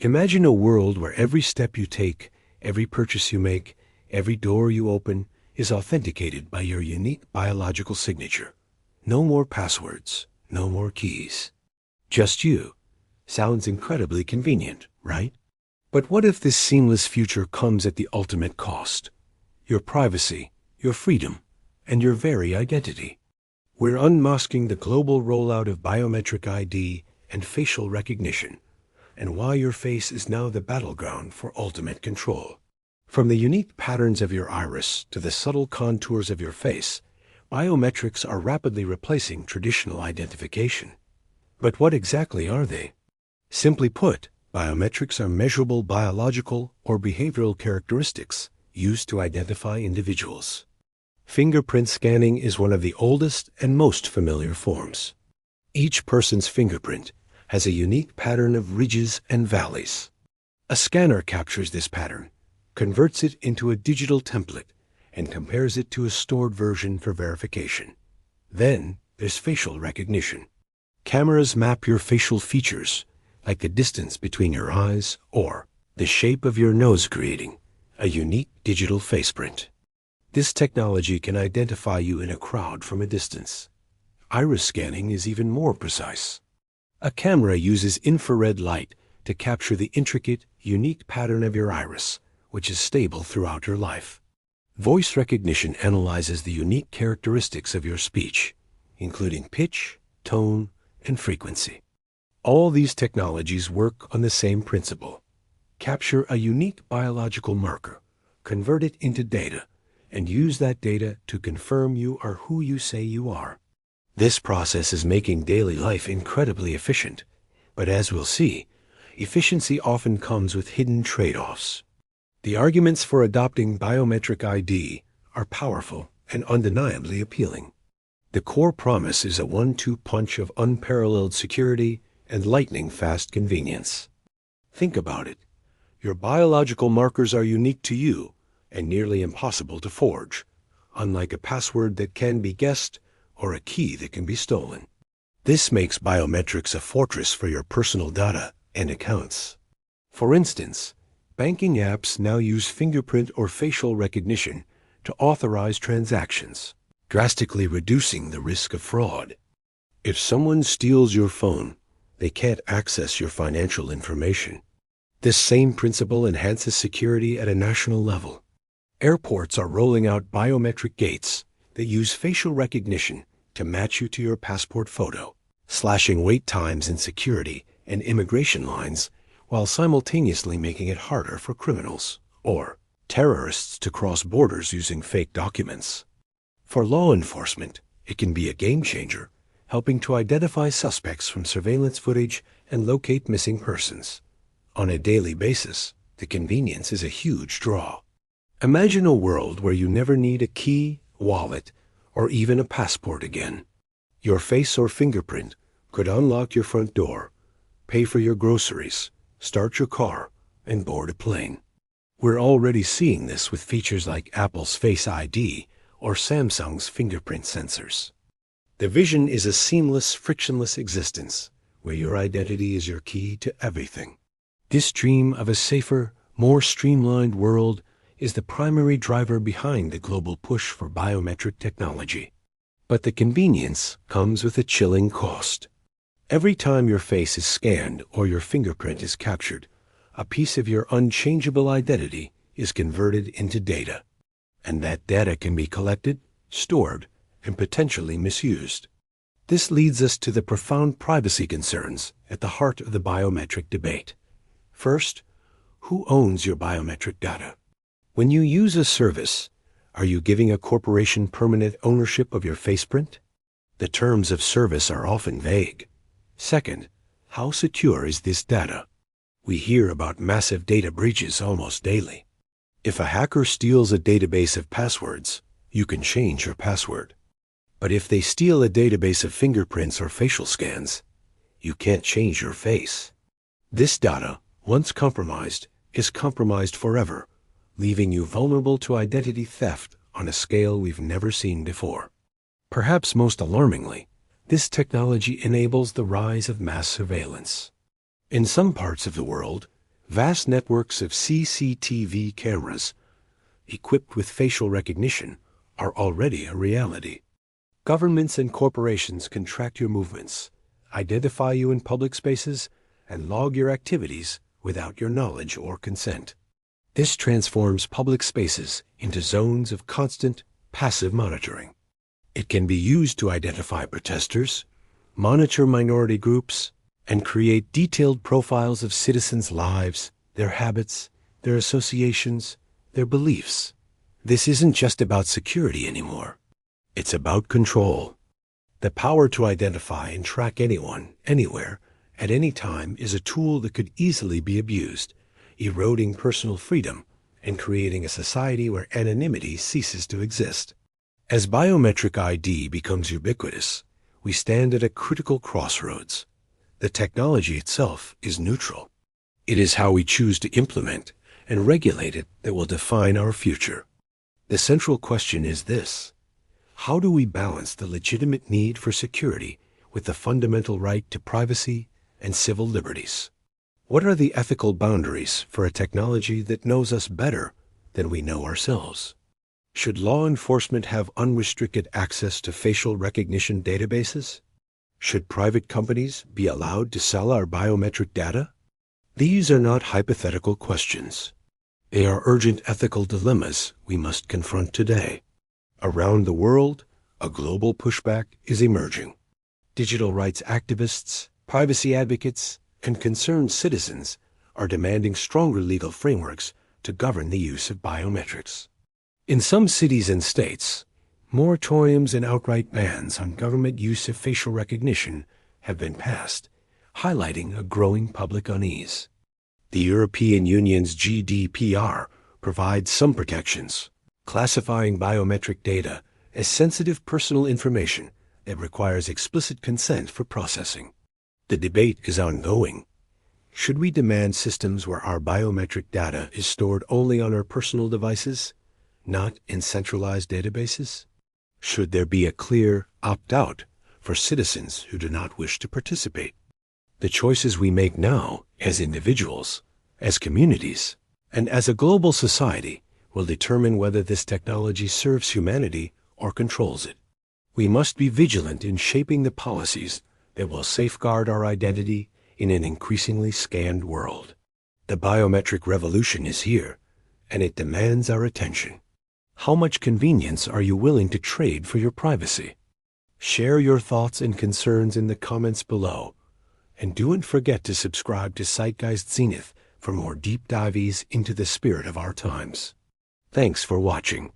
Imagine a world where every step you take, every purchase you make, every door you open is authenticated by your unique biological signature. No more passwords, no more keys. Just you. Sounds incredibly convenient, right? But what if this seamless future comes at the ultimate cost? Your privacy, your freedom, and your very identity. We're unmasking the global rollout of biometric ID and facial recognition, and why your face is now the battleground for ultimate control. From the unique patterns of your iris to the subtle contours of your face, biometrics are rapidly replacing traditional identification. But what exactly are they? Simply put, biometrics are measurable biological or behavioral characteristics used to identify individuals. Fingerprint scanning is one of the oldest and most familiar forms. Each person's fingerprint has a unique pattern of ridges and valleys. A scanner captures this pattern, converts it into a digital template, and compares it to a stored version for verification. Then there's facial recognition. Cameras map your facial features, like the distance between your eyes or the shape of your nose, creating a unique digital faceprint. This technology can identify you in a crowd from a distance. Iris scanning is even more precise. A camera uses infrared light to capture the intricate, unique pattern of your iris, which is stable throughout your life. Voice recognition analyzes the unique characteristics of your speech, including pitch, tone, and frequency. All these technologies work on the same principle. Capture a unique biological marker, convert it into data, and use that data to confirm you are who you say you are. This process is making daily life incredibly efficient, but as we'll see, efficiency often comes with hidden trade-offs. The arguments for adopting biometric ID are powerful and undeniably appealing. The core promise is a one-two punch of unparalleled security and lightning-fast convenience. Think about it. Your biological markers are unique to you and nearly impossible to forge, unlike a password that can be guessed or a key that can be stolen. This makes biometrics a fortress for your personal data and accounts. For instance, banking apps now use fingerprint or facial recognition to authorize transactions, drastically reducing the risk of fraud. If someone steals your phone, they can't access your financial information. This same principle enhances security at a national level. Airports are rolling out biometric gates that use facial recognition to match you to your passport photo, slashing wait times in security and immigration lines while simultaneously making it harder for criminals or terrorists to cross borders using fake documents. For law enforcement, it can be a game changer, helping to identify suspects from surveillance footage and locate missing persons. On a daily basis, the convenience is a huge draw. Imagine a world where you never need a key, wallet, or even a passport again. Your face or fingerprint could unlock your front door, pay for your groceries, start your car, and board a plane. We're already seeing this with features like Apple's Face ID or Samsung's fingerprint sensors. The vision is a seamless, frictionless existence where your identity is your key to everything. This dream of a safer, more streamlined world is the primary driver behind the global push for biometric technology. But the convenience comes with a chilling cost. Every time your face is scanned or your fingerprint is captured, a piece of your unchangeable identity is converted into data. And that data can be collected, stored, and potentially misused. This leads us to the profound privacy concerns at the heart of the biometric debate. First, who owns your biometric data? When you use a service, are you giving a corporation permanent ownership of your faceprint? The terms of service are often vague. Second, how secure is this data? We hear about massive data breaches almost daily. If a hacker steals a database of passwords, you can change your password. But if they steal a database of fingerprints or facial scans, you can't change your face. This data, once compromised, is compromised forever, leaving you vulnerable to identity theft on a scale we've never seen before. Perhaps most alarmingly, this technology enables the rise of mass surveillance. In some parts of the world, Vast networks of CCTV cameras, equipped with facial recognition, are already a reality. Governments and corporations can track your movements, identify you in public spaces, and log your activities without your knowledge or consent. This transforms public spaces into zones of constant, passive monitoring. It can be used to identify protesters, monitor minority groups, and create detailed profiles of citizens' lives, their habits, their associations, their beliefs. This isn't just about security anymore. It's about control. The power to identify and track anyone, anywhere, at any time is a tool that could easily be abused, eroding personal freedom and creating a society where anonymity ceases to exist. As biometric ID becomes ubiquitous, we stand at a critical crossroads. The technology itself is neutral. It is how we choose to implement and regulate it that will define our future. The central question is this: how do we balance the legitimate need for security with the fundamental right to privacy and civil liberties? What are the ethical boundaries for a technology that knows us better than we know ourselves? Should law enforcement have unrestricted access to facial recognition databases? Should private companies be allowed to sell our biometric data? These are not hypothetical questions. They are urgent ethical dilemmas we must confront today. Around the world, a global pushback is emerging. Digital rights activists, privacy advocates, and concerned citizens are demanding stronger legal frameworks to govern the use of biometrics. In some cities and states, moratoriums and outright bans on government use of facial recognition have been passed, highlighting a growing public unease. The European Union's GDPR provides some protections, classifying biometric data as sensitive personal information that requires explicit consent for processing. The debate is ongoing. Should we demand systems where our biometric data is stored only on our personal devices, not in centralized databases? Should there be a clear opt-out for citizens who do not wish to participate? The choices we make now, as individuals, as communities, and as a global society, will determine whether this technology serves humanity or controls it. We must be vigilant in shaping the policies that will safeguard our identity in an increasingly scanned world. The biometric revolution is here, and it demands our attention. How much convenience are you willing to trade for your privacy? Share your thoughts and concerns in the comments below, and don't forget to subscribe to Zeitgeist Zenith for more deep dives into the spirit of our times. Thanks for watching.